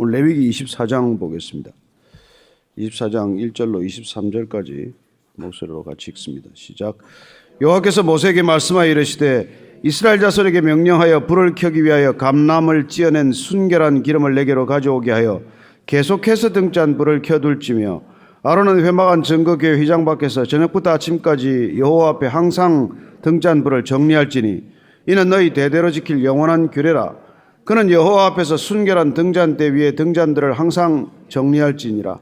오늘 레위기 24장 보겠습니다. 24장 1절로 23절까지 목소리로 같이 읽습니다. 시작. 여호와께서 모세에게 말씀하여 이르시되 이스라엘 자손에게 명령하여 불을 켜기 위하여 감람을 찌어낸 순결한 기름을 내게로 가져오게 하여 계속해서 등잔 불을 켜둘지며 아론은 회막안 증거궤 휘장 밖에서 저녁부터 아침까지 여호와 앞에 항상 등잔 불을 정리할지니 이는 너희 대대로 지킬 영원한 규례라. 그는 여호와 앞에서 순결한 등잔대 위에 등잔들을 항상 정리할지니라.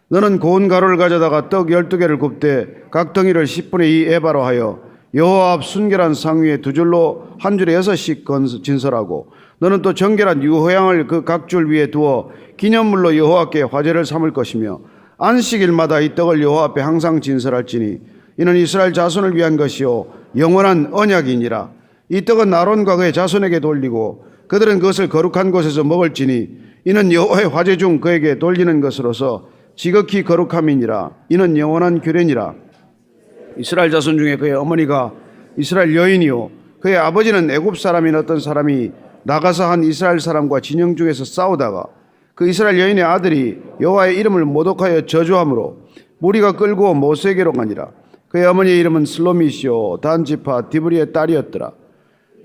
너는 고운 가루를 가져다가 떡 12개를 굽되 각 덩이를 10분의 2 에바로 하여 여호와 앞 순결한 상 위에 두 줄로 한 줄에 6씩 진설하고 너는 또 정결한 유호양을 그 각 줄 위에 두어 기념물로 여호와께 화제를 삼을 것이며 안식일마다 이 떡을 여호와 앞에 항상 진설할지니 이는 이스라엘 자손을 위한 것이요 영원한 언약이니라. 이 떡은 아론과 그의 자손에게 돌리고 그들은 그것을 거룩한 곳에서 먹을지니 이는 여호와의 화제 중 그에게 돌리는 것으로서 지극히 거룩함이니라. 이는 영원한 규례니라. 이스라엘 자손 중에 그의 어머니가 이스라엘 여인이요 그의 아버지는 애굽 사람인 어떤 사람이 나가서 한 이스라엘 사람과 진영 중에서 싸우다가 그 이스라엘 여인의 아들이 여호와의 이름을 모독하여 저주함으로 무리가 끌고 모세에게로 가니라. 그의 어머니의 이름은 슬로미시오 단지파 디브리의 딸이었더라.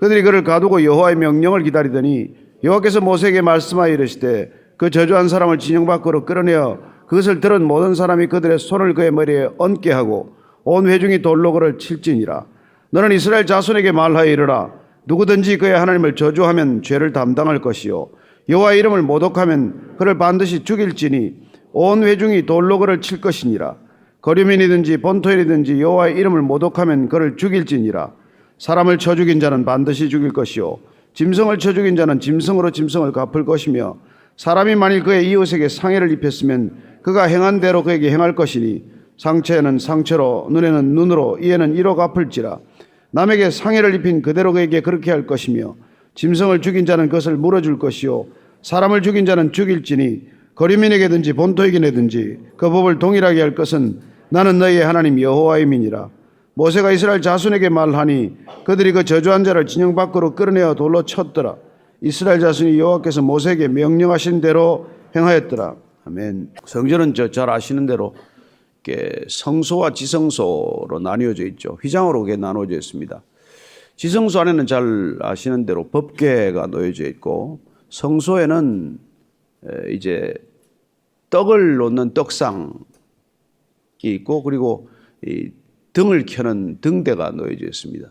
그들이 그를 가두고 여호와의 명령을 기다리더니 여호와께서 모세에게 말씀하여 이르시되 그 저주한 사람을 진영 밖으로 끌어내어 그것을 들은 모든 사람이 그들의 손을 그의 머리에 얹게 하고 온 회중이 돌로 그를 칠지니라. 너는 이스라엘 자손에게 말하여 이르라. 누구든지 그의 하나님을 저주하면 죄를 담당할 것이요 여호와의 이름을 모독하면 그를 반드시 죽일지니 온 회중이 돌로 그를 칠 것이니라. 거류민이든지 본토인이든지 여호와의 이름을 모독하면 그를 죽일지니라. 사람을 쳐 죽인 자는 반드시 죽일 것이요 짐승을 쳐 죽인 자는 짐승으로 짐승을 갚을 것이며 사람이 만일 그의 이웃에게 상해를 입혔으면 그가 행한 대로 그에게 행할 것이니 상처에는 상처로 눈에는 눈으로 이에는 이로 갚을지라. 남에게 상해를 입힌 그대로 그에게 그렇게 할 것이며 짐승을 죽인 자는 그것을 물어줄 것이요 사람을 죽인 자는 죽일지니 거류민에게든지 본토에게든지 그 법을 동일하게 할 것은 나는 너희의 하나님 여호와임이니라. 모세가 이스라엘 자손에게 말하니 그들이 그 저주한 자를 진영 밖으로 끌어내어 돌로 쳤더라. 이스라엘 자손이 여호와께서 모세에게 명령하신 대로 행하였더라. 아멘. 성전은 잘 아시는 대로 성소와 지성소로 나뉘어져 있죠. 휘장으로 그게 나눠져 있습니다. 지성소 안에는 잘 아시는 대로 법궤가 놓여져 있고 성소에는 이제 떡을 놓는 떡상이 있고 그리고 이 등을 켜는 등대가 놓여져 있습니다.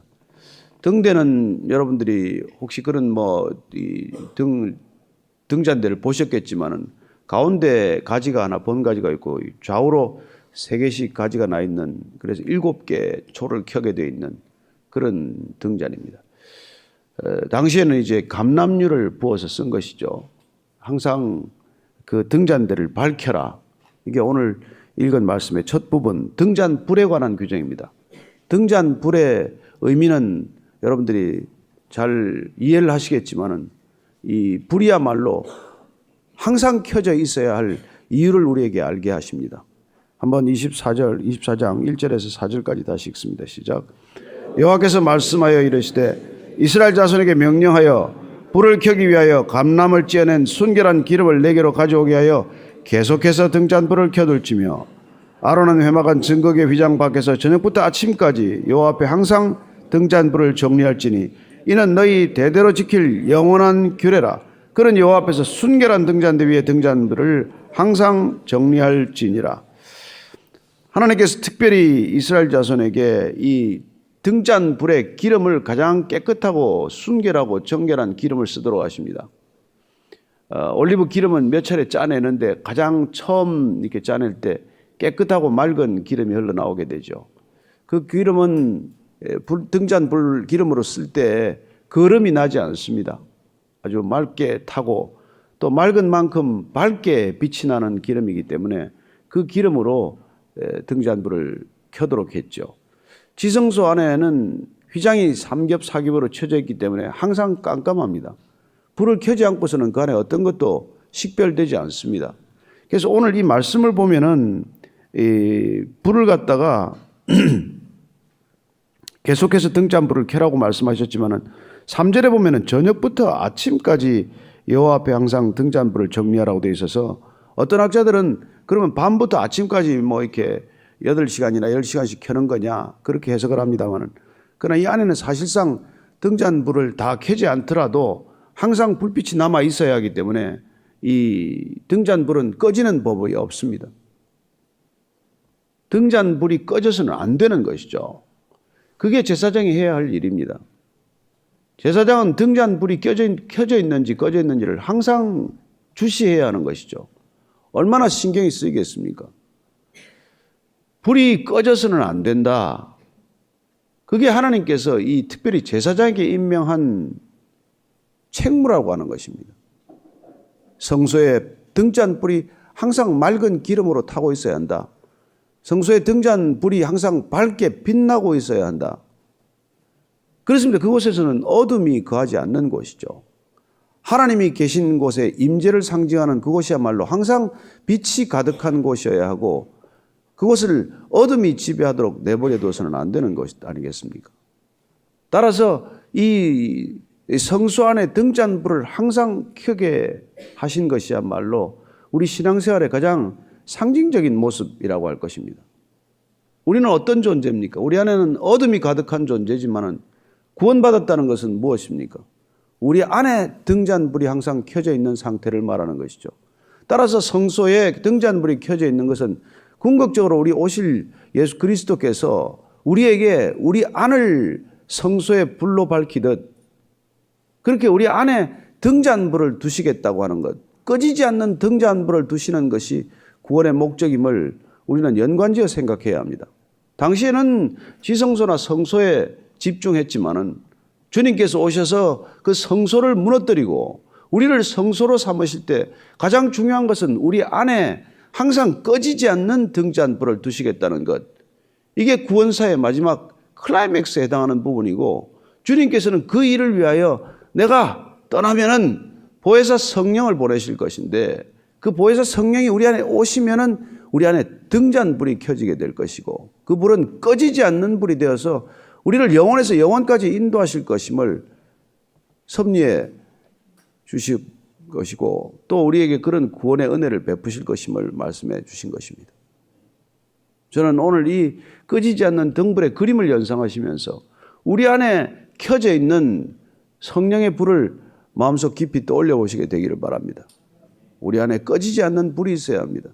등대는 여러분들이 혹시 그런 등잔대를 보셨겠지만은 가운데 가지가 하나 번 가지가 있고 좌우로 3개씩 가지가 나 있는 그래서 7개 초를 켜게 되어 있는 그런 등잔입니다. 당시에는 이제 감람유를 부어서 쓴 것이죠. 항상 그 등잔대를 밝혀라. 이게 오늘 읽은 말씀의 첫 부분 등잔불에 관한 규정입니다. 등잔불의 의미는 여러분들이 잘 이해를 하시겠지만은 이 불이야말로 항상 켜져 있어야 할 이유를 우리에게 알게 하십니다. 한번 24장 1절에서 4절까지 다시 읽습니다. 시작. 여호와께서 말씀하여 이르시되 이스라엘 자손에게 명령하여 불을 켜기 위하여 감람을 찌어낸 순결한 기름을 내게로 가져오게 하여 계속해서 등잔불을 켜둘지며 아론은 회막안 증거궤 휘장 밖에서 저녁부터 아침까지 여호와 앞에 항상 등잔불을 정리할지니 이는 너희 대대로 지킬 영원한 규례라. 그는 여호와 앞에서 순결한 등잔대 위에 등잔불을 항상 정리할지니라. 하나님께서 특별히 이스라엘 자손에게 이 등잔불의 기름을 가장 깨끗하고 순결하고 정결한 기름을 쓰도록 하십니다. 올리브 기름은 몇 차례 짜내는데 가장 처음 이렇게 짜낼 때 깨끗하고 맑은 기름이 흘러나오게 되죠. 그 기름은 등잔불 기름으로 쓸 때 거름이 나지 않습니다. 아주 맑게 타고 또 맑은 만큼 밝게 빛이 나는 기름이기 때문에 그 기름으로 등잔불을 켜도록 했죠. 지성소 안에는 휘장이 삼겹사겹으로 쳐져 있기 때문에 항상 깜깜합니다. 불을 켜지 않고서는 그 안에 어떤 것도 식별되지 않습니다. 그래서 오늘 이 말씀을 보면은 이 불을 갖다가 계속해서 등잔불을 켜라고 말씀하셨지만은 3절에 보면은 저녁부터 아침까지 여호와 앞에 항상 등잔불을 정리하라고 되어 있어서 어떤 학자들은 그러면 밤부터 아침까지 뭐 이렇게 8시간이나 10시간씩 켜는 거냐 그렇게 해석을 합니다만은, 그러나 이 안에는 사실상 등잔불을 다 켜지 않더라도 항상 불빛이 남아 있어야 하기 때문에 이 등잔불은 꺼지는 법이 없습니다. 등잔불이 꺼져서는 안 되는 것이죠. 그게 제사장이 해야 할 일입니다. 제사장은 등잔불이 켜져 있는지 꺼져 있는지를 항상 주시해야 하는 것이죠. 얼마나 신경이 쓰이겠습니까? 불이 꺼져서는 안 된다. 그게 하나님께서 이 특별히 제사장에게 임명한 책무라고 하는 것입니다. 성소에 등잔불이 항상 맑은 기름으로 타고 있어야 한다. 성소의 등잔불이 항상 밝게 빛나고 있어야 한다. 그렇습니다. 그곳에서는 어둠이 거하지 않는 곳이죠. 하나님이 계신 곳에 임재를 상징하는 그곳이야말로 항상 빛이 가득한 곳이어야 하고, 그곳을 어둠이 지배하도록 내버려 둬서는 안 되는 것이 아니겠습니까? 따라서 이 성소 안에 등잔불을 항상 켜게 하신 것이야말로 우리 신앙생활의 가장 상징적인 모습이라고 할 것입니다. 우리는 어떤 존재입니까? 우리 안에는 어둠이 가득한 존재지만은 구원받았다는 것은 무엇입니까? 우리 안에 등잔불이 항상 켜져 있는 상태를 말하는 것이죠. 따라서 성소에 등잔불이 켜져 있는 것은 궁극적으로 우리 오실 예수 그리스도께서 우리에게 우리 안을 성소의 불로 밝히듯 그렇게 우리 안에 등잔불을 두시겠다고 하는 것, 꺼지지 않는 등잔불을 두시는 것이 구원의 목적임을 우리는 연관지어 생각해야 합니다. 당시에는 지성소나 성소에 집중했지만은 주님께서 오셔서 그 성소를 무너뜨리고 우리를 성소로 삼으실 때 가장 중요한 것은 우리 안에 항상 꺼지지 않는 등잔불을 두시겠다는 것. 이게 구원사의 마지막 클라이맥스에 해당하는 부분이고, 주님께서는 그 일을 위하여 내가 떠나면은 보혜사 성령을 보내실 것인데, 그 보혜사 성령이 우리 안에 오시면은 우리 안에 등잔불이 켜지게 될 것이고, 그 불은 꺼지지 않는 불이 되어서 우리를 영원에서 영원까지 인도하실 것임을 섭리해 주실 것이고, 또 우리에게 그런 구원의 은혜를 베푸실 것임을 말씀해 주신 것입니다. 저는 오늘 이 꺼지지 않는 등불의 그림을 연상하시면서 우리 안에 켜져 있는 성령의 불을 마음속 깊이 떠올려 보시게 되기를 바랍니다. 우리 안에 꺼지지 않는 불이 있어야 합니다.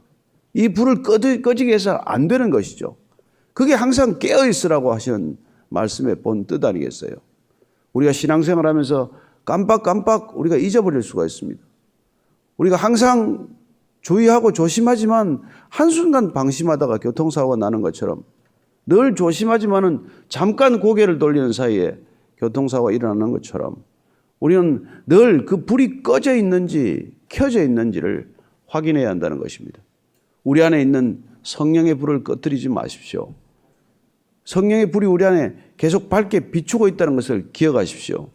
이 불을 꺼지게 해서 안 되는 것이죠. 그게 항상 깨어 있으라고 하시는 말씀의 본 뜻 아니겠어요? 우리가 신앙생활하면서 깜빡 우리가 잊어버릴 수가 있습니다. 우리가 항상 주의하고 조심하지만 한순간 방심하다가 교통사고가 나는 것처럼, 늘 조심하지만은 잠깐 고개를 돌리는 사이에 교통사고가 일어나는 것처럼, 우리는 늘 그 불이 꺼져 있는지 켜져 있는지를 확인해야 한다는 것입니다. 우리 안에 있는 성령의 불을 꺼뜨리지 마십시오. 성령의 불이 우리 안에 계속 밝게 비추고 있다는 것을 기억하십시오.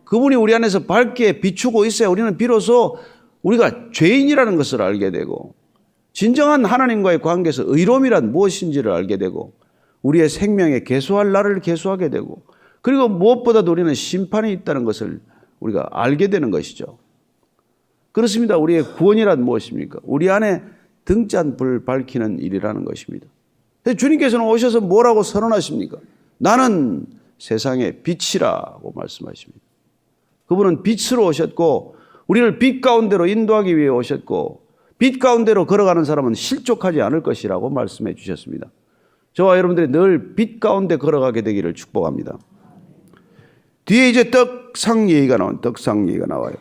그분이 우리 안에서 밝게 비추고 있어야 우리는 비로소 우리가 죄인이라는 것을 알게 되고, 진정한 하나님과의 관계에서 의로움이란 무엇인지를 알게 되고, 우리의 생명에 계수할 날을 계수하게 되고, 그리고 무엇보다도 우리는 심판이 있다는 것을 우리가 알게 되는 것이죠. 그렇습니다. 우리의 구원이란 무엇입니까? 우리 안에 등잔불 밝히는 일이라는 것입니다. 주님께서는 오셔서 뭐라고 선언하십니까? 나는 세상의 빛이라고 말씀하십니다. 그분은 빛으로 오셨고 우리를 빛 가운데로 인도하기 위해 오셨고, 빛 가운데로 걸어가는 사람은 실족하지 않을 것이라고 말씀해 주셨습니다. 저와 여러분들이 늘 빛 가운데 걸어가게 되기를 축복합니다. 뒤에 이제 떡상 얘기가 나와요.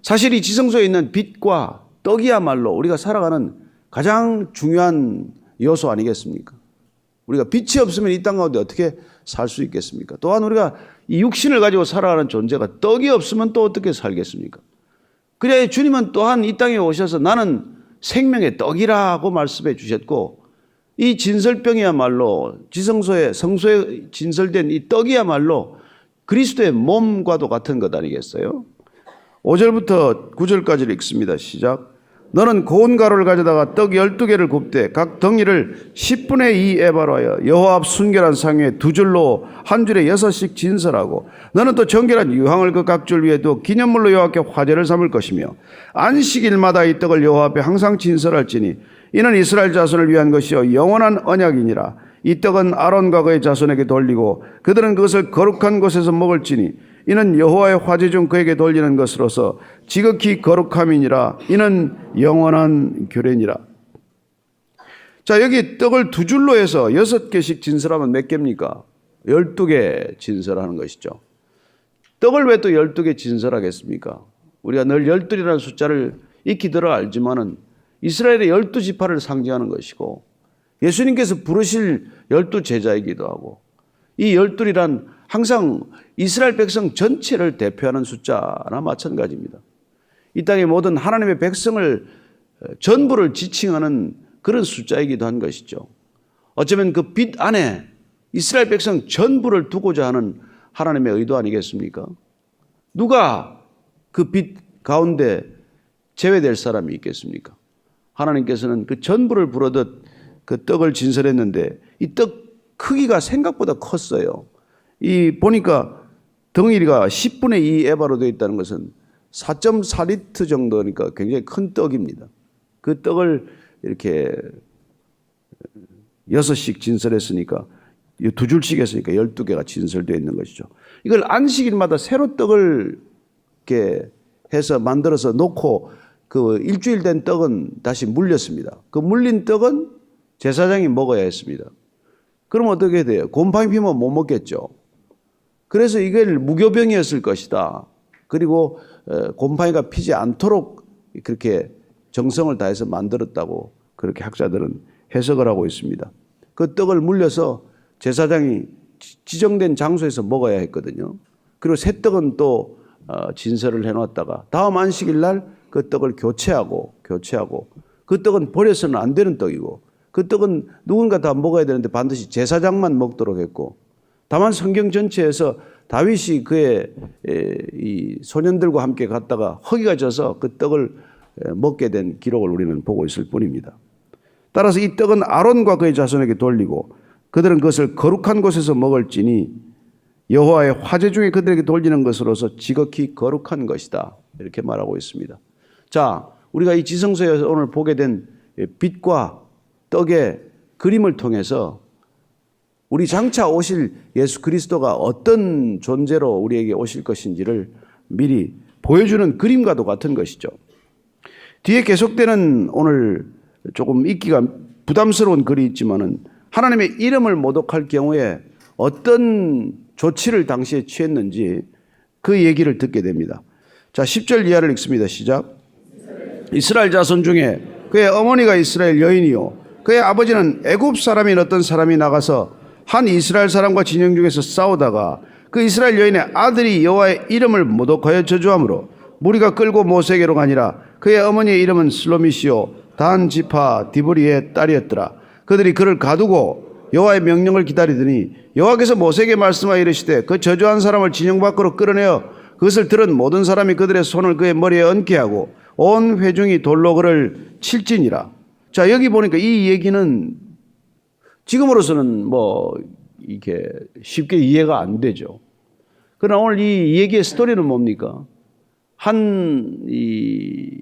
사실 이 지성소에 있는 빛과 떡이야말로 우리가 살아가는 가장 중요한 요소 아니겠습니까? 우리가 빛이 없으면 이 땅 가운데 어떻게 살 수 있겠습니까? 또한 우리가 이 육신을 가지고 살아가는 존재가 떡이 없으면 또 어떻게 살겠습니까? 그래야 주님은 또한 이 땅에 오셔서 나는 생명의 떡이라고 말씀해 주셨고, 이 진설병이야말로 지성소에 성소에 진설된 이 떡이야말로 그리스도의 몸과도 같은 것 아니겠어요? 5절부터 9절까지를 읽습니다. 시작. 너는 고운 가루를 가져다가 떡 12개를 굽되 각 덩이를 10분의 2 에바로 하여 여호와 앞 순결한 상 위에 두 줄로 한 줄에 6씩 진설하고 너는 또 정결한 유황을 그 각 줄 위에 또 기념물로 여호와께 화제를 삼을 것이며 안식일마다 이 떡을 여호와 앞에 항상 진설할지니 이는 이스라엘 자손을 위한 것이요 영원한 언약이니라. 이 떡은 아론과 그의 자손에게 돌리고 그들은 그것을 거룩한 곳에서 먹을지니 이는 여호와의 화제 중 그에게 돌리는 것으로서 지극히 거룩함이니라. 이는 영원한 규례니라. 자, 여기 떡을 두 줄로 해서 6개씩 진설하면 몇 개입니까? 12개 진설하는 것이죠. 떡을 왜 또 12개 진설하겠습니까? 우리가 늘 12이라는 숫자를 익히 들어 알지만은 이스라엘의 12지파를 상징하는 것이고 예수님께서 부르실 12제자이기도 하고 이 12이란 항상 이스라엘 백성 전체를 대표하는 숫자나 마찬가지입니다. 이 땅의 모든 하나님의 백성을 전부를 지칭하는 그런 숫자이기도 한 것이죠. 어쩌면 그 빛 안에 이스라엘 백성 전부를 두고자 하는 하나님의 의도 아니겠습니까? 누가 그 빛 가운데 제외될 사람이 있겠습니까? 하나님께서는 그 전부를 부르듯 그 떡을 진설했는데 이 떡 크기가 생각보다 컸어요. 이 보니까 덩이가 10분의 2 에바로 되어 있다는 것은 4.4리터 정도니까 굉장히 큰 떡입니다. 그 떡을 이렇게 6씩 진설했으니까 두 줄씩 했으니까 12개가 진설되어 있는 것이죠. 이걸 안식일마다 새로 떡을 이렇게 해서 만들어서 놓고 그 일주일 된 떡은 다시 물렸습니다. 그 물린 떡은 제사장이 먹어야 했습니다. 그럼 어떻게 돼요? 곰팡이 피면 못 먹겠죠. 그래서 이걸 무교병이었을 것이다. 그리고 곰팡이가 피지 않도록 그렇게 정성을 다해서 만들었다고 그렇게 학자들은 해석을 하고 있습니다. 그 떡을 물려서 제사장이 지정된 장소에서 먹어야 했거든요. 그리고 새 떡은 또 진설을 해놨다가 다음 안식일 날 그 떡을 교체하고 그 떡은 버려서는 안 되는 떡이고 그 떡은 누군가 다 먹어야 되는데 반드시 제사장만 먹도록 했고 다만 성경 전체에서 다윗이 그의 이 소년들과 함께 갔다가 허기가 져서 그 떡을 먹게 된 기록을 우리는 보고 있을 뿐입니다. 따라서 이 떡은 아론과 그의 자손에게 돌리고 그들은 그것을 거룩한 곳에서 먹을지니 여호와의 화제 중에 그들에게 돌리는 것으로서 지극히 거룩한 것이다. 이렇게 말하고 있습니다. 자, 우리가 이 지성서에서 오늘 보게 된 빛과 떡의 그림을 통해서 우리 장차 오실 예수 그리스도가 어떤 존재로 우리에게 오실 것인지를 미리 보여주는 그림과도 같은 것이죠. 뒤에 계속되는 오늘 조금 읽기가 부담스러운 글이 있지만은 하나님의 이름을 모독할 경우에 어떤 조치를 당시에 취했는지 그 얘기를 듣게 됩니다. 자, 10절 이하를 읽습니다. 시작. 이스라엘 자손 중에 그의 어머니가 이스라엘 여인이요 그의 아버지는 애굽 사람인 어떤 사람이 나가서 한 이스라엘 사람과 진영 중에서 싸우다가 그 이스라엘 여인의 아들이 여호와의 이름을 모독하여 저주함으로 무리가 끌고 모세에게로 가니라. 그의 어머니의 이름은 슬로미시요 단 지파 디브리의 딸이었더라. 그들이 그를 가두고 여호와의 명령을 기다리더니 여호와께서 모세에게 말씀하여 이르시되 그 저주한 사람을 진영 밖으로 끌어내어 그것을 들은 모든 사람이 그들의 손을 그의 머리에 얹게 하고 온 회중이 돌로 그를 칠지니라. 자, 여기 보니까 이 얘기는 지금으로서는 뭐 이게 쉽게 이해가 안 되죠. 그러나 오늘 이 얘기의 스토리는 뭡니까? 이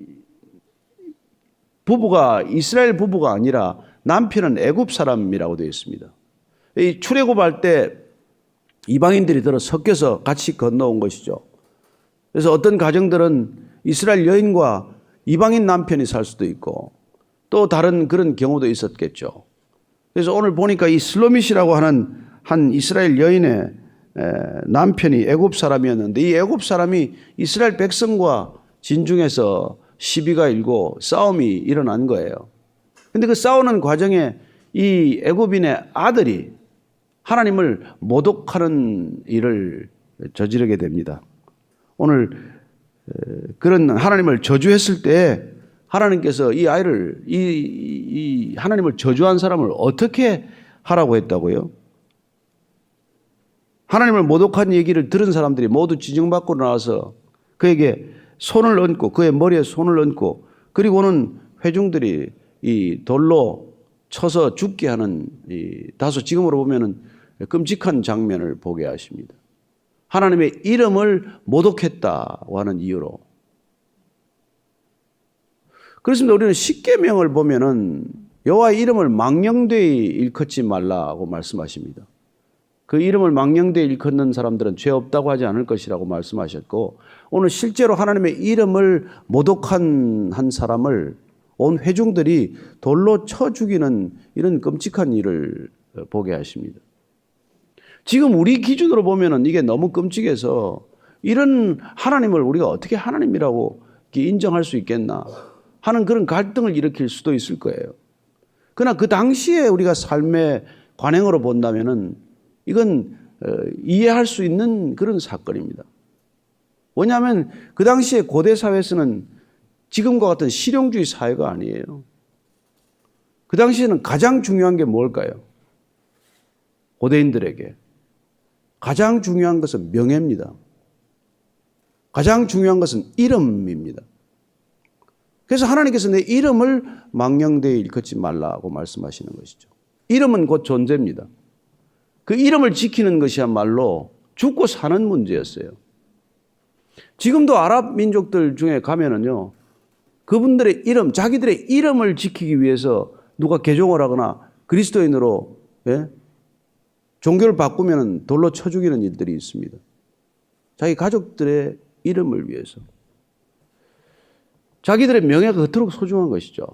부부가 이스라엘 부부가 아니라 남편은 애굽 사람이라고 되어 있습니다. 이 출애굽할 때 이방인들이 들어 섞여서 같이 건너온 것이죠. 그래서 어떤 가정들은 이스라엘 여인과 이방인 남편이 살 수도 있고 또 다른 그런 경우도 있었겠죠. 그래서 오늘 보니까 이 슬로밋이라고 하는 한 이스라엘 여인의 남편이 애굽 사람이었는데 이 애굽 사람이 이스라엘 백성과 진중에서 시비가 일고 싸움이 일어난 거예요. 근데 그 싸우는 과정에 이 애굽인의 아들이 하나님을 모독하는 일을 저지르게 됩니다. 오늘 그런 하나님을 저주했을 때 하나님께서 이 아이를 이 하나님을 저주한 사람을 어떻게 하라고 했다고요? 하나님을 모독한 얘기를 들은 사람들이 모두 지정 밖으로 나와서 그에게 손을 얹고 그의 머리에 손을 얹고 그리고는 회중들이 이 돌로 쳐서 죽게 하는 이 다소 지금으로 보면은 끔찍한 장면을 보게 하십니다. 하나님의 이름을 모독했다고 하는 이유로. 그렇습니다. 우리는 십계명을 보면은 여호와의 이름을 망령되이 일컫지 말라고 말씀하십니다. 그 이름을 망령되이 일컫는 사람들은 죄 없다고 하지 않을 것이라고 말씀하셨고, 오늘 실제로 하나님의 이름을 모독한 한 사람을 온 회중들이 돌로 쳐 죽이는 이런 끔찍한 일을 보게 하십니다. 지금 우리 기준으로 보면은 이게 너무 끔찍해서 이런 하나님을 우리가 어떻게 하나님이라고 인정할 수 있겠나 하는 그런 갈등을 일으킬 수도 있을 거예요. 그러나 그 당시에 우리가 삶의 관행으로 본다면은 이건 이해할 수 있는 그런 사건입니다. 왜냐하면 그 당시에 고대 사회에서는 지금과 같은 실용주의 사회가 아니에요. 그 당시에는 가장 중요한 게 뭘까요? 고대인들에게 가장 중요한 것은 명예입니다. 가장 중요한 것은 이름입니다. 그래서 하나님께서 내 이름을 망령되이 일컫지 말라고 말씀하시는 것이죠. 이름은 곧 존재입니다. 그 이름을 지키는 것이야말로 죽고 사는 문제였어요. 지금도 아랍 민족들 중에 가면은요, 그분들의 이름, 자기들의 이름을 지키기 위해서 누가 개종을 하거나 그리스도인으로 종교를 바꾸면 돌로 쳐 죽이는 일들이 있습니다. 자기 가족들의 이름을 위해서. 자기들의 명예가 그토록 소중한 것이죠.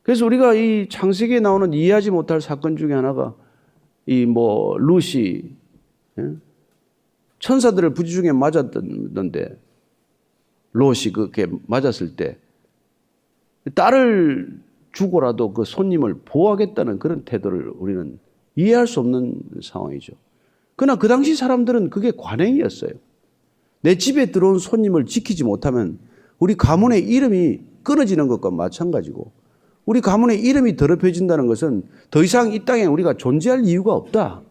그래서 우리가 이 창세기에 나오는 이해하지 못할 사건 중에 하나가 루시, 천사들을 부지중에 맞았던데, 롯이 그렇게 맞았을 때 딸을 주고라도 그 손님을 보호하겠다는 그런 태도를 우리는 이해할 수 없는 상황이죠. 그러나 그 당시 사람들은 그게 관행이었어요. 내 집에 들어온 손님을 지키지 못하면 우리 가문의 이름이 끊어지는 것과 마찬가지고, 우리 가문의 이름이 더럽혀진다는 것은 더 이상 이 땅에 우리가 존재할 이유가 없다,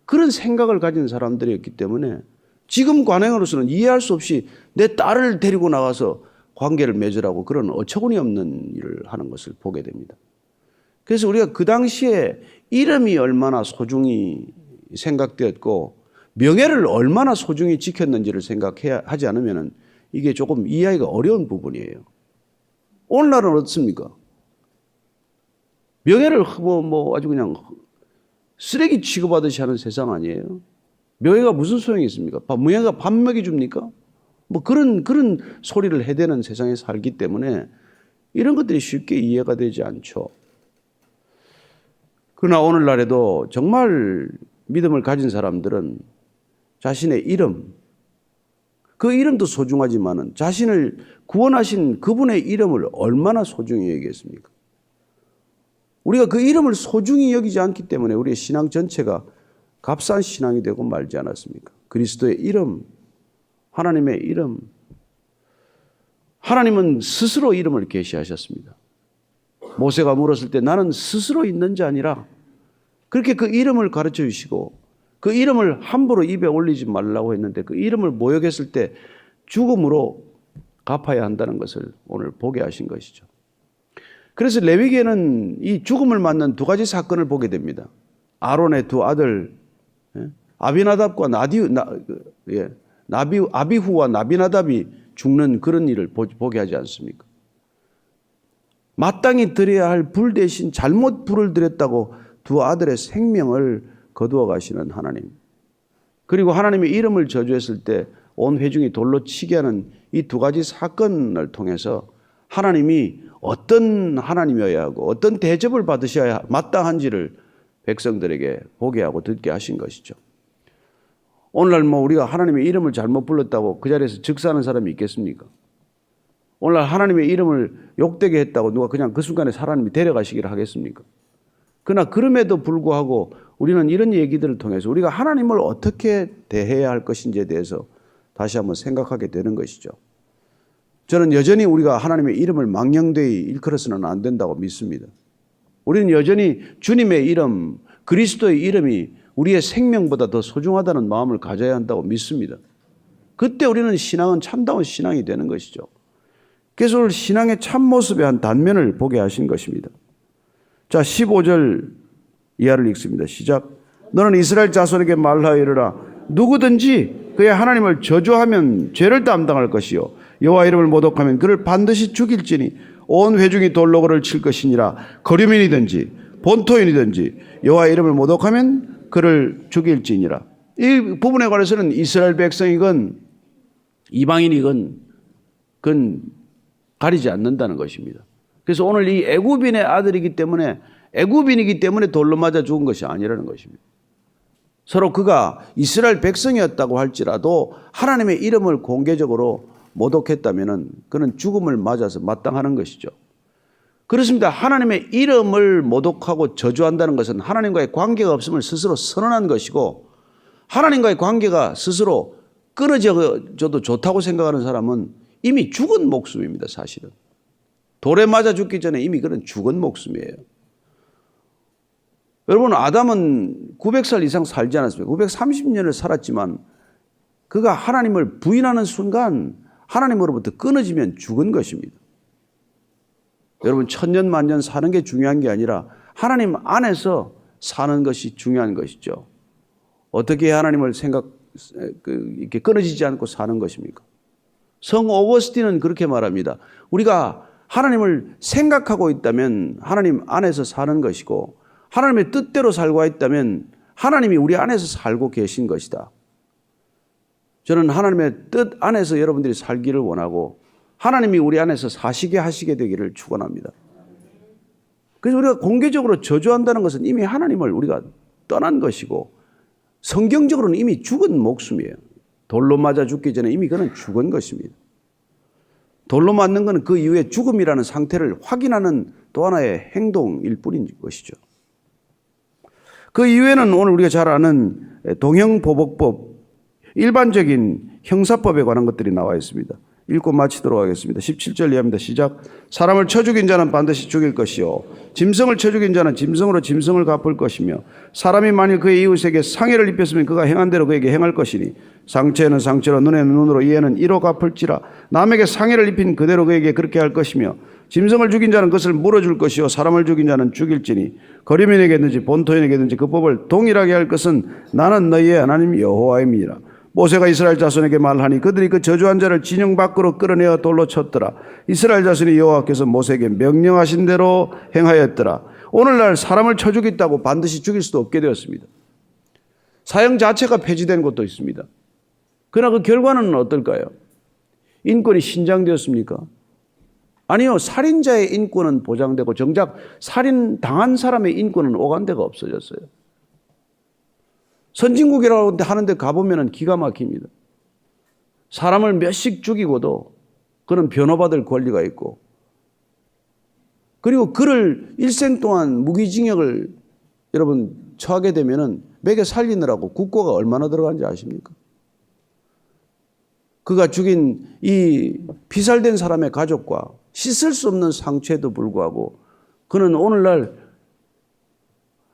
그런 생각을 가진 사람들이었기 때문에 지금 관행으로서는 이해할 수 없이 내 딸을 데리고 나가서 관계를 맺으라고 그런 어처구니 없는 일을 하는 것을 보게 됩니다. 그래서 우리가 그 당시에 이름이 얼마나 소중히 생각되었고 명예를 얼마나 소중히 지켰는지를 생각해야 하지 않으면 이게 조금 이해하기가 어려운 부분이에요. 오늘날은 어떻습니까? 명예를 아주 그냥 쓰레기 취급하듯이 하는 세상 아니에요? 명예가 무슨 소용이 있습니까? 명예가 밥 먹여줍니까? 그런 소리를 해대는 세상에 살기 때문에 이런 것들이 쉽게 이해가 되지 않죠. 그러나 오늘날에도 정말 믿음을 가진 사람들은 자신의 이름, 그 이름도 소중하지만은 자신을 구원하신 그분의 이름을 얼마나 소중히 여기겠습니까? 우리가 그 이름을 소중히 여기지 않기 때문에 우리의 신앙 전체가 값싼 신앙이 되고 말지 않았습니까? 그리스도의 이름, 하나님의 이름. 하나님은 스스로 이름을 계시하셨습니다. 모세가 물었을 때 나는 스스로 있는 자 아니라, 그렇게 그 이름을 가르쳐 주시고 그 이름을 함부로 입에 올리지 말라고 했는데 그 이름을 모욕했을 때 죽음으로 갚아야 한다는 것을 오늘 보게 하신 것이죠. 그래서 레위기에는 이 죽음을 맞는 두 가지 사건을 보게 됩니다. 아론의 두 아들 아비나답과 아비후와 나비나답이 죽는 그런 일을 보게 하지 않습니까? 마땅히 드려야 할 불 대신 잘못 불을 드렸다고 두 아들의 생명을 거두어 가시는 하나님, 그리고 하나님의 이름을 저주했을 때 온 회중이 돌로 치게 하는 이 두 가지 사건을 통해서 하나님이 어떤 하나님이어야 하고 어떤 대접을 받으셔야 마땅한지를 백성들에게 보게 하고 듣게 하신 것이죠. 오늘날 우리가 하나님의 이름을 잘못 불렀다고 그 자리에서 즉사하는 사람이 있겠습니까? 오늘날 하나님의 이름을 욕되게 했다고 누가 그냥 그 순간에 하나님이 데려가시기를 하겠습니까? 그러나 그럼에도 불구하고 우리는 이런 얘기들을 통해서 우리가 하나님을 어떻게 대해야 할 것인지에 대해서 다시 한번 생각하게 되는 것이죠. 저는 여전히 우리가 하나님의 이름을 망령되이 일컬어서는 안 된다고 믿습니다. 우리는 여전히 주님의 이름, 그리스도의 이름이 우리의 생명보다 더 소중하다는 마음을 가져야 한다고 믿습니다. 그때 우리는 신앙은 참다운 신앙이 되는 것이죠. 그래서 오늘 신앙의 참모습의 한 단면을 보게 하신 것입니다. 자, 15절 이하를 읽습니다. 시작. 너는 이스라엘 자손에게 말하여 이르라. 누구든지 그의 하나님을 저주하면 죄를 담당할 것이요 여호와 이름을 모독하면 그를 반드시 죽일지니 온 회중이 돌로 그를 칠 것이니라. 거류민이든지 본토인이든지 여호와 이름을 모독하면 그를 죽일지니라. 이 부분에 관해서는 이스라엘 백성이건 이방인이건 그건 가리지 않는다는 것입니다. 그래서 오늘 이 애굽인의 아들이기 때문에 애굽인이기 때문에 돌로 맞아 죽은 것이 아니라는 것입니다. 서로 그가 이스라엘 백성이었다고 할지라도 하나님의 이름을 공개적으로 모독했다면 그는 죽음을 맞아서 마땅하는 것이죠. 그렇습니다. 하나님의 이름을 모독하고 저주한다는 것은 하나님과의 관계가 없음을 스스로 선언한 것이고 하나님과의 관계가 스스로 끊어져도 좋다고 생각하는 사람은 이미 죽은 목숨입니다. 사실은. 돌에 맞아 죽기 전에 이미 그런 죽은 목숨이에요. 여러분, 아담은 900살 이상 살지 않았습니까? 930년을 살았지만 그가 하나님을 부인하는 순간 하나님으로부터 끊어지면 죽은 것입니다. 여러분, 천년 만년 사는 게 중요한 게 아니라 하나님 안에서 사는 것이 중요한 것이죠. 어떻게 하나님을 이렇게 끊어지지 않고 사는 것입니까? 성 오거스틴은 그렇게 말합니다. 우리가 하나님을 생각하고 있다면 하나님 안에서 사는 것이고 하나님의 뜻대로 살고 있다면 하나님이 우리 안에서 살고 계신 것이다. 저는 하나님의 뜻 안에서 여러분들이 살기를 원하고 하나님이 우리 안에서 사시게 하시게 되기를 축원합니다. 그래서 우리가 공개적으로 저주한다는 것은 이미 하나님을 우리가 떠난 것이고 성경적으로는 이미 죽은 목숨이에요. 돌로 맞아 죽기 전에 이미 그는 죽은 것입니다. 돌로 맞는 것은 그 이후에 죽음이라는 상태를 확인하는 또 하나의 행동일 뿐인 것이죠. 그 이후에는 오늘 우리가 잘 아는 동형보복법, 일반적인 형사법에 관한 것들이 나와 있습니다. 읽고 마치도록 하겠습니다. 17절 이하입니다. 시작. 사람을 쳐 죽인 자는 반드시 죽일 것이요 짐승을 쳐 죽인 자는 짐승으로 짐승을 갚을 것이며 사람이 만일 그의 이웃에게 상해를 입혔으면 그가 행한 대로 그에게 행할 것이니 상처에는 상처로 눈에는 눈으로 이에는 이로 갚을지라. 남에게 상해를 입힌 그대로 그에게 그렇게 할 것이며 짐승을 죽인 자는 그것을 물어줄 것이요 사람을 죽인 자는 죽일지니 거류민에게든지 본토인에게든지 그 법을 동일하게 할 것은 나는 너희의 하나님 여호와임이니라. 모세가 이스라엘 자손에게 말하니 그들이 그 저주한 자를 진영 밖으로 끌어내어 돌로 쳤더라. 이스라엘 자손이 여호와께서 모세에게 명령하신 대로 행하였더라. 오늘날 사람을 쳐 죽였다고 반드시 죽일 수도 없게 되었습니다. 사형 자체가 폐지된 곳도 있습니다. 그러나 그 결과는 어떨까요? 인권이 신장되었습니까? 아니요. 살인자의 인권은 보장되고 정작 살인당한 사람의 인권은 오간데가 없어졌어요. 선진국이라고 하는데 가보면 기가 막힙니다. 사람을 몇씩 죽이고도 그는 변호받을 권리가 있고 그리고 그를 일생 동안 무기징역을 여러분 처하게 되면 먹여 살리느라고 국고가 얼마나 들어간지 아십니까? 그가 죽인 이 피살된 사람의 가족과 씻을 수 없는 상처에도 불구하고 그는 오늘날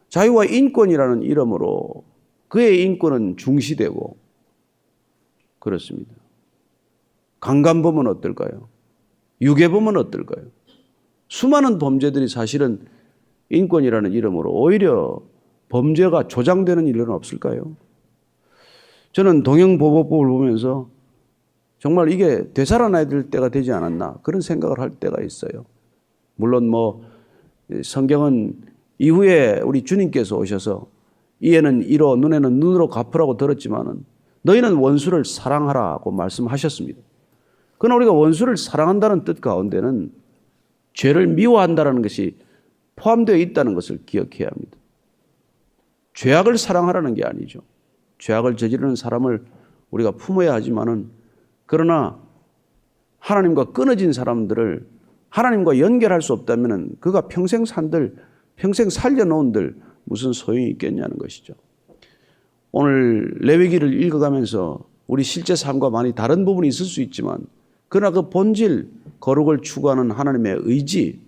자유와 인권이라는 이름으로 그의 인권은 중시되고 그렇습니다. 강간범은 어떨까요? 유괴범은 어떨까요? 수많은 범죄들이 사실은 인권이라는 이름으로 오히려 범죄가 조장되는 일은 없을까요? 저는 동형보복법을 보면서 정말 이게 되살아나야 될 때가 되지 않았나 그런 생각을 할 때가 있어요. 물론 성경은 이후에 우리 주님께서 오셔서 이에는 이로 눈에는 눈으로 갚으라고 들었지만은 너희는 원수를 사랑하라고 말씀하셨습니다. 그러나 우리가 원수를 사랑한다는 뜻 가운데는 죄를 미워한다는 것이 포함되어 있다는 것을 기억해야 합니다. 죄악을 사랑하라는 게 아니죠. 죄악을 저지르는 사람을 우리가 품어야 하지만은 그러나 하나님과 끊어진 사람들을 하나님과 연결할 수 없다면은 그가 평생 산들, 평생 살려놓은들 무슨 소용이 있겠냐는 것이죠. 오늘 레위기를 읽어가면서 우리 실제 삶과 많이 다른 부분이 있을 수 있지만 그러나 그 본질, 거룩을 추구하는 하나님의 의지,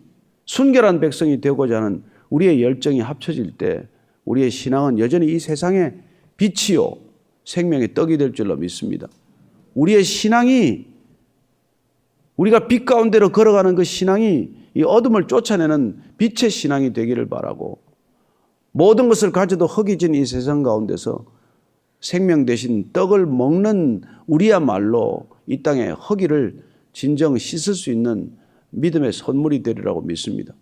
순결한 백성이 되고자 하는 우리의 열정이 합쳐질 때 우리의 신앙은 여전히 이 세상의 빛이요 생명의 떡이 될 줄로 믿습니다. 우리의 신앙이 우리가 빛 가운데로 걸어가는 그 신앙이 이 어둠을 쫓아내는 빛의 신앙이 되기를 바라고, 모든 것을 가져도 허기진 이 세상 가운데서 생명 대신 떡을 먹는 우리야말로 이 땅의 허기를 진정 씻을 수 있는 믿음의 선물이 되리라고 믿습니다.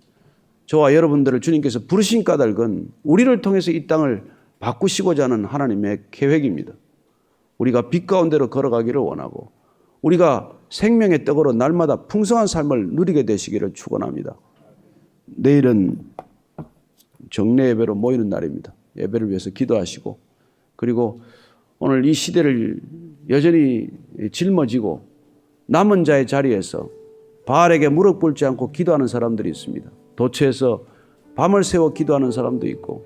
저와 여러분들을 주님께서 부르신 까닭은 우리를 통해서 이 땅을 바꾸시고자 하는 하나님의 계획입니다. 우리가 빛 가운데로 걸어가기를 원하고, 우리가 생명의 떡으로 날마다 풍성한 삶을 누리게 되시기를 축원합니다. 내일은 정례 예배로 모이는 날입니다. 예배를 위해서 기도하시고, 그리고 오늘 이 시대를 여전히 짊어지고 남은 자의 자리에서 바알에게 무릎 꿇지 않고 기도하는 사람들이 있습니다. 도처에서 밤을 새워 기도하는 사람도 있고,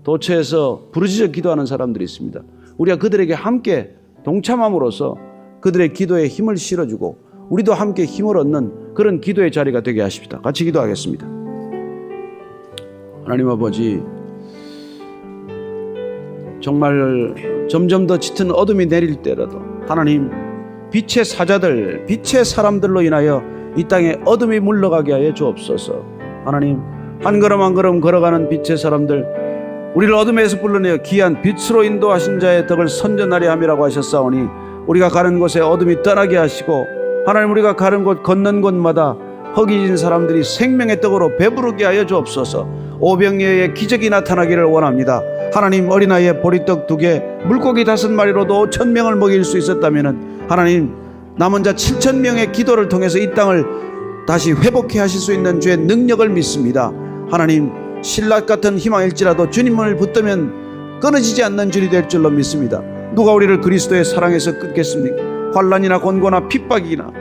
도처에서 부르짖어 기도하는 사람들이 있습니다. 우리가 그들에게 함께 동참함으로써 그들의 기도에 힘을 실어주고 우리도 함께 힘을 얻는 그런 기도의 자리가 되게 하십시다. 같이 기도하겠습니다. 하나님 아버지, 정말 점점 더 짙은 어둠이 내릴 때라도 하나님, 빛의 사자들, 빛의 사람들로 인하여 이 땅에 어둠이 물러가게 하여 주옵소서. 하나님, 한 걸음 한 걸음 걸어가는 빛의 사람들, 우리를 어둠에서 불러내어 귀한 빛으로 인도하신 자의 덕을 선전하려 함이라고 하셨사오니, 우리가 가는 곳에 어둠이 떠나게 하시고, 하나님, 우리가 가는 곳 걷는 곳마다 허기진 사람들이 생명의 떡으로 배부르게 하여 주옵소서. 오병이어의 기적이 나타나기를 원합니다. 하나님, 어린아이의 보리떡 2개, 물고기 5마리로도 5,000명을 먹일 수 있었다면, 하나님, 남은 자 7,000명의 기도를 통해서 이 땅을 다시 회복해 하실 수 있는 주의 능력을 믿습니다. 하나님, 신라 같은 희망일지라도 주님을 붙들면 끊어지지 않는 줄이 될 줄로 믿습니다. 누가 우리를 그리스도의 사랑에서 끊겠습니까? 환난이나 곤고나 핍박이나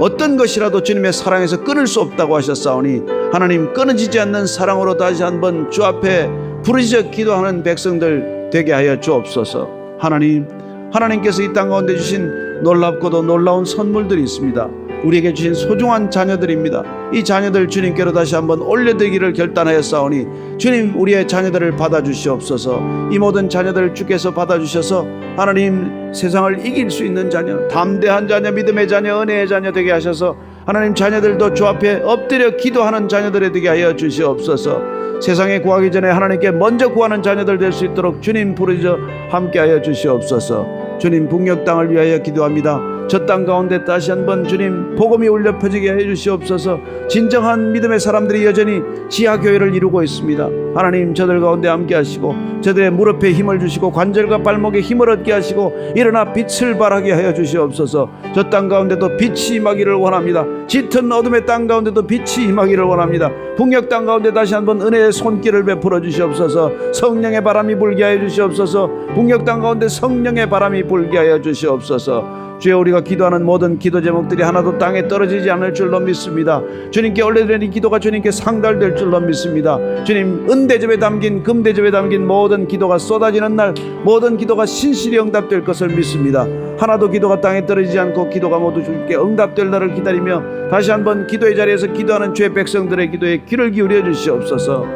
어떤 것이라도 주님의 사랑에서 끊을 수 없다고 하셨사오니, 하나님, 끊어지지 않는 사랑으로 다시 한번 주 앞에 부르짖어 기도하는 백성들 되게 하여 주옵소서. 하나님, 하나님께서 이 땅 가운데 주신 놀랍고도 놀라운 선물들이 있습니다. 우리에게 주신 소중한 자녀들입니다. 이 자녀들 주님께로 다시 한번 올려드리기를 결단하였사오니, 주님, 우리의 자녀들을 받아주시옵소서. 이 모든 자녀들을 주께서 받아주셔서 하나님, 세상을 이길 수 있는 자녀, 담대한 자녀, 믿음의 자녀, 은혜의 자녀 되게 하셔서 하나님, 자녀들도 주 앞에 엎드려 기도하는 자녀들이 되게 하여 주시옵소서. 세상에 구하기 전에 하나님께 먼저 구하는 자녀들 될 수 있도록 주님 부르짖어 함께하여 주시옵소서. 주님, 북녘 땅을 위하여 기도합니다. 저 땅 가운데 다시 한번 주님 복음이 울려 퍼지게 해 주시옵소서. 진정한 믿음의 사람들이 여전히 지하교회를 이루고 있습니다. 하나님, 저들 가운데 함께 하시고 저들의 무릎에 힘을 주시고 관절과 발목에 힘을 얻게 하시고 일어나 빛을 발하게 하여 주시옵소서. 저 땅 가운데도 빛이 임하기를 원합니다. 짙은 어둠의 땅 가운데도 빛이 임하기를 원합니다. 북녘 땅 가운데 다시 한번 은혜의 손길을 베풀어 주시옵소서. 성령의 바람이 불게 하여 주시옵소서. 북녘 땅 가운데 성령의 바람이 불게 하여 주시옵소서. 주여, 우리가 기도하는 모든 기도 제목들이 하나도 땅에 떨어지지 않을 줄로 믿습니다. 주님께 올려드리는 기도가 주님께 상달될 줄로 믿습니다. 주님, 은대접에 담긴, 금대접에 담긴 모든 기도가 쏟아지는 날, 모든 기도가 신실히 응답될 것을 믿습니다. 하나도 기도가 땅에 떨어지지 않고 기도가 모두 주님께 응답될 날을 기다리며 다시 한번 기도의 자리에서 기도하는 주의 백성들의 기도에 귀를 기울여 주시옵소서.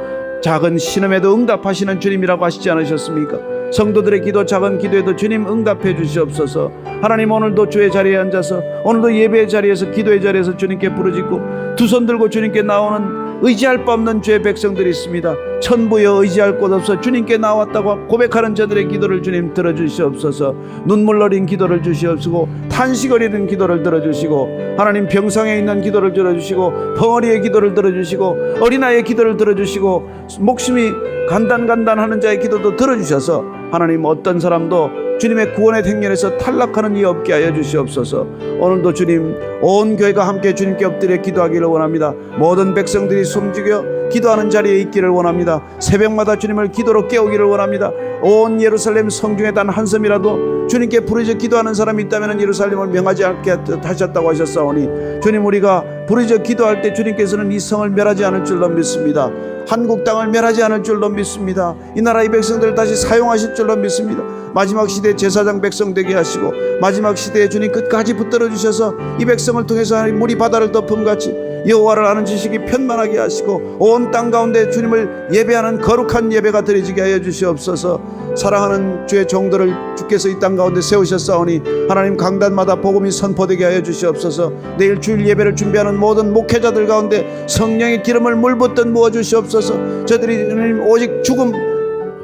작은 신음에도 응답하시는 주님이라고 하시지 않으셨습니까? 성도들의 기도, 작은 기도에도 주님 응답해 주시옵소서. 하나님, 오늘도 주의 자리에 앉아서, 오늘도 예배의 자리에서, 기도의 자리에서 주님께 부르짖고 두 손 들고 주님께 나오는 의지할 바 없는 주의 백성들이 있습니다. 천부여 의지할 곳 없어 주님께 나왔다고 고백하는 저들의 기도를 주님 들어주시옵소서. 눈물 어린 기도를 주시옵시고 탄식 어리는 기도를 들어주시고, 하나님, 병상에 있는 기도를 들어주시고 벙어리의 기도를 들어주시고 어린아이의 기도를 들어주시고 목숨이 간단하는 자의 기도도 들어주셔서, 하나님, 어떤 사람도 주님의 구원의 행렬에서 탈락하는 이 없게 하여 주시옵소서. 오늘도 주님, 온 교회가 함께 주님께 엎드려 기도하기를 원합니다. 모든 백성들이 숨죽여 기도하는 자리에 있기를 원합니다. 새벽마다 주님을 기도로 깨우기를 원합니다. 온 예루살렘 성중에 단 한 섬이라도 주님께 부르짖어 기도하는 사람이 있다면 예루살렘을 명하지 않게 하셨다고 하셨사오니, 주님, 우리가 부르짖어 기도할 때 주님께서는 이 성을 멸하지 않을 줄로 믿습니다. 한국 땅을 멸하지 않을 줄로 믿습니다. 이 나라 이 백성들을 다시 사용하실 줄로 믿습니다. 마지막 시대 제사장 백성 되게 하시고 마지막 시대에 주님 끝까지 붙들어 주셔서 이 백성을 통해서 하나님, 물이 바다를 덮음같이 여호와를 아는 지식이 편만하게 하시고 온 땅 가운데 주님을 예배하는 거룩한 예배가 드려지게 하여 주시옵소서. 사랑하는 주의 종들을 주께서 이 땅 가운데 세우셨사오니 하나님 강단마다 복음이 선포되게 하여 주시옵소서. 내일 주일 예배를 준비하는 모든 목회자들 가운데 성령의 기름을 물붓듯 부어 주시옵소서. 저들이 오직 죽음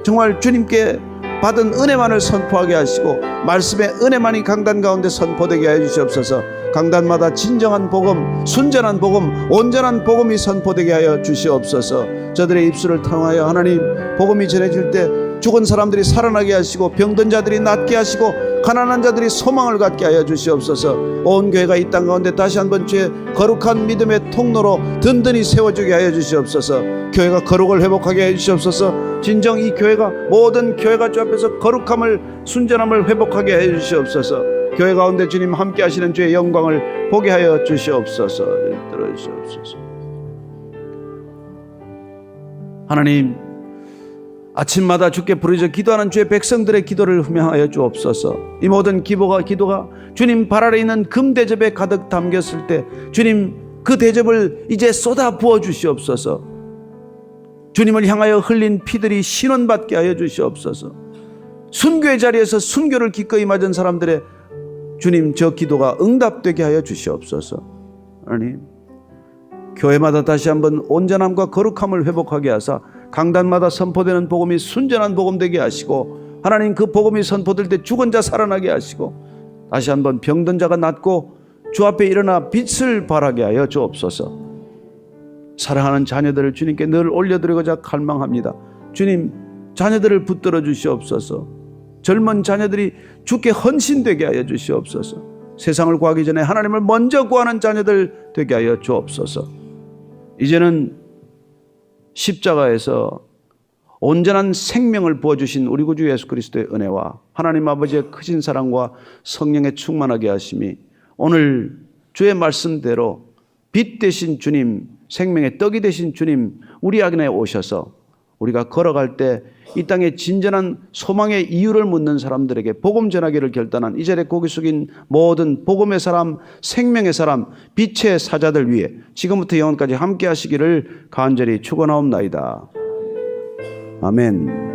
정말 주님께 받은 은혜만을 선포하게 하시고 말씀의 은혜만이 강단 가운데 선포되게 하여 주시옵소서. 강단마다 진정한 복음, 순전한 복음, 온전한 복음이 선포되게 하여 주시옵소서. 저들의 입술을 통하여 하나님 복음이 전해질 때 죽은 사람들이 살아나게 하시고 병든 자들이 낫게 하시고 가난한 자들이 소망을 갖게 하여 주시옵소서. 온 교회가 이 땅 가운데 다시 한번 주의 거룩한 믿음의 통로로 든든히 세워주게 하여 주시옵소서. 교회가 거룩을 회복하게 하여 주시옵소서. 진정 이 교회가 모든 교회가 주 앞에서 거룩함을 순전함을 회복하게 하여 주시옵소서. 교회 가운데 주님 함께 하시는 주의 영광을 보게 하여 주시옵소서. 들어주시옵소서. 하나님, 아침마다 주께 부르짖어 기도하는 주의 백성들의 기도를 흠양하여 주옵소서. 이 모든 기도가 주님 발 아래 있는 금 대접에 가득 담겼을 때 주님 그 대접을 이제 쏟아 부어 주시옵소서. 주님을 향하여 흘린 피들이 신원받게 하여 주시옵소서. 순교의 자리에서 순교를 기꺼이 맞은 사람들의 주님 저 기도가 응답되게 하여 주시옵소서. 하나님, 교회마다 다시 한번 온전함과 거룩함을 회복하게 하사 강단마다 선포되는 복음이 순전한 복음 되게 하시고 하나님 그 복음이 선포될 때 죽은 자 살아나게 하시고 다시 한번 병든 자가 낫고 주 앞에 일어나 빛을 발하게 하여 주옵소서. 사랑하는 자녀들을 주님께 늘 올려드리고자 갈망합니다. 주님, 자녀들을 붙들어 주시옵소서. 젊은 자녀들이 주께 헌신되게 하여 주시옵소서. 세상을 구하기 전에 하나님을 먼저 구하는 자녀들 되게 하여 주옵소서. 이제는 십자가에서 온전한 생명을 부어주신 우리 구주 예수 그리스도의 은혜와 하나님 아버지의 크신 사랑과 성령의 충만하게 하심이 오늘 주의 말씀대로 빛 되신 주님, 생명의 떡이 되신 주님 우리 안에 오셔서 우리가 걸어갈 때 이 땅에 진전한 소망의 이유를 묻는 사람들에게 복음 전하기를 결단한 이 자리에 고개 숙인 모든 복음의 사람, 생명의 사람, 빛의 사자들 위해 지금부터 영원까지 함께 하시기를 간절히 축원하옵나이다. 아멘.